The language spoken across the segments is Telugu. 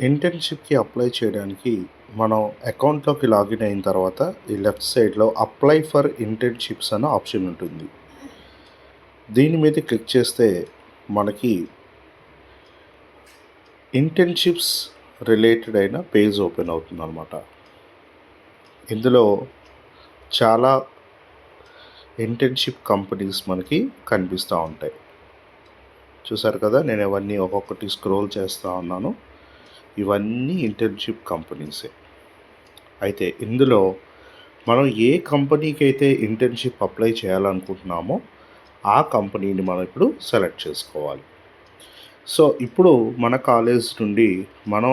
ఇంటర్న్‌షిప్‌కి అప్లై చేయడానికి మనం అకౌంట్‌లోకి లాగిన్ అయిన తర్వాత ఈ లెఫ్ట్ సైడ్‌లో అప్లై ఫర్ ఇంటర్న్‌షిప్స్ అనే ఆప్షన్ ఉంటుంది. దీని మీద క్లిక్ చేస్తే మనకి ఇంటర్న్‌షిప్స్ రిలేటెడ్ అయిన పేజ్ ఓపెన్ అవుతుందన్నమాట. ఇందులో చాలా ఇంటర్న్‌షిప్ కంపెనీస్ మనకి కనిపిస్తూ ఉంటాయి. చూసారు కదా, నేను ఇవన్నీ ఒక్కొక్కటి స్క్రోల్ చేస్తూ ఉన్నాను. ఇవన్నీ ఇంటర్న్‌షిప్ కంపెనీసే. అయితే ఇందులో మనం ఏ కంపెనీకి అయితే ఇంటర్న్‌షిప్ అప్లై చేయాలనుకుంటున్నామో ఆ కంపెనీని మనం ఇప్పుడు సెలెక్ట్ చేసుకోవాలి. సో ఇప్పుడు మన కాలేజ్ నుండి మనం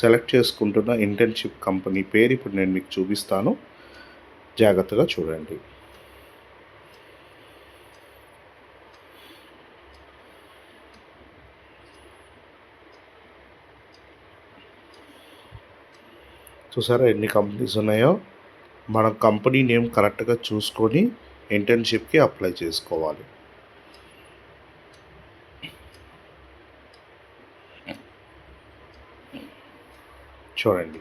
సెలెక్ట్ చేసుకుంటున్న ఇంటర్న్‌షిప్ కంపెనీ పేరు ఇప్పుడు నేను మీకు చూపిస్తాను. జాగ్రత్తగా చూడండి. చూసారా ఎన్ని కంపెనీస్ ఉన్నాయో? మన కంపెనీ నేమ్ కరెక్ట్గా చూసుకొని ఇంటర్న్‌షిప్‌కి అప్లై చేసుకోవాలి. చూడండి,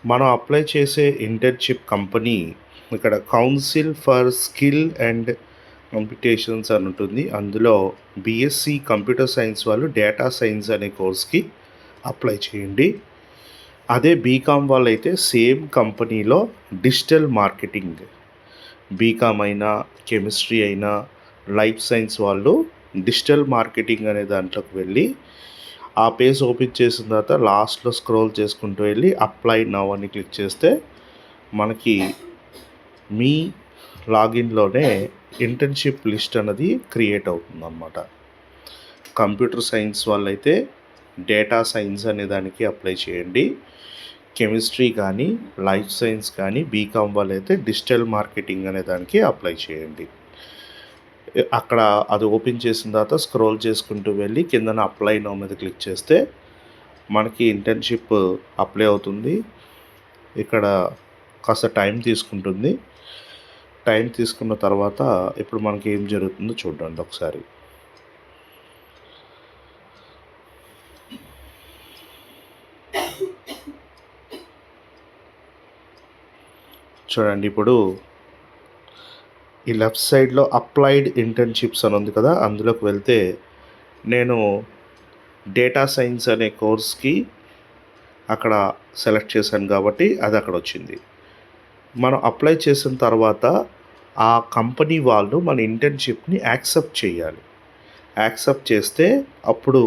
మనం అప్లై చేసే ఇంటర్న్‌షిప్ కంపెనీ ఇక్కడ council for skill and competitions అని ఉంటుంది. అందులో బీఎస్సీ కంప్యూటర్ సైన్స్ వాళ్ళు డేటా సైన్స్ అనే కోర్స్కి అప్లై చేయండి. అదే బీకామ్ వాళ్ళు అయితే సేమ్ కంపెనీలో డిజిటల్ మార్కెటింగ్, బీకామ్ అయినా కెమిస్ట్రీ అయినా లైఫ్ సైన్స్ వాళ్ళు డిజిటల్ మార్కెటింగ్ అనే దాంట్లోకి వెళ్ళి ఆ పేజ్ ఓపెన్ చేసిన తర్వాత లాస్ట్లో స్క్రోల్ చేసుకుంటూ వెళ్ళి అప్లై నౌ అని క్లిక్ చేస్తే మనకి మీ లాగిన్లోనే ఇంటర్న్షిప్ లిస్ట్ అన్నది క్రియేట్ అవుతుందన్నమాట. కంప్యూటర్ సైన్స్ వాళ్ళైతే డేటా సైన్స్ అనే దానికి అప్లై చేయండి. కెమిస్ట్రీ కానీ లైఫ్ సైన్స్ కానీ బీకామ్ వాళ్ళైతే డిజిటల్ మార్కెటింగ్ అనే దానికి అప్లై చేయండి. అక్కడ అది ఓపెన్ చేసిన తర్వాత స్క్రోల్ చేసుకుంటూ వెళ్ళి కిందన అప్లై నౌ మీద క్లిక్ చేస్తే మనకి ఇంటర్న్షిప్ అప్లై అవుతుంది. ఇక్కడ కాస్త టైం తీసుకుంటుంది. టైం తీసుకున్న తర్వాత ఇప్పుడు మనకి ఏం జరుగుతుందో చూడండి ఒకసారి. చూడండి, ఇప్పుడు ఈ లెఫ్ట్ సైడ్లో అప్లైడ్ ఇంటర్న్షిప్స్ అని ఉంది కదా, అందులోకి వెళ్తే నేను డేటా సైన్స్ అనే కోర్స్కి అక్కడ సెలెక్ట్ చేశాను కాబట్టి అది అక్కడ వచ్చింది. మనం అప్లై చేసిన తర్వాత ఆ కంపెనీ వాళ్ళు మన ఇంటర్న్షిప్ని యాక్సెప్ట్ చేయాలి. యాక్సెప్ట్ చేస్తే అప్పుడు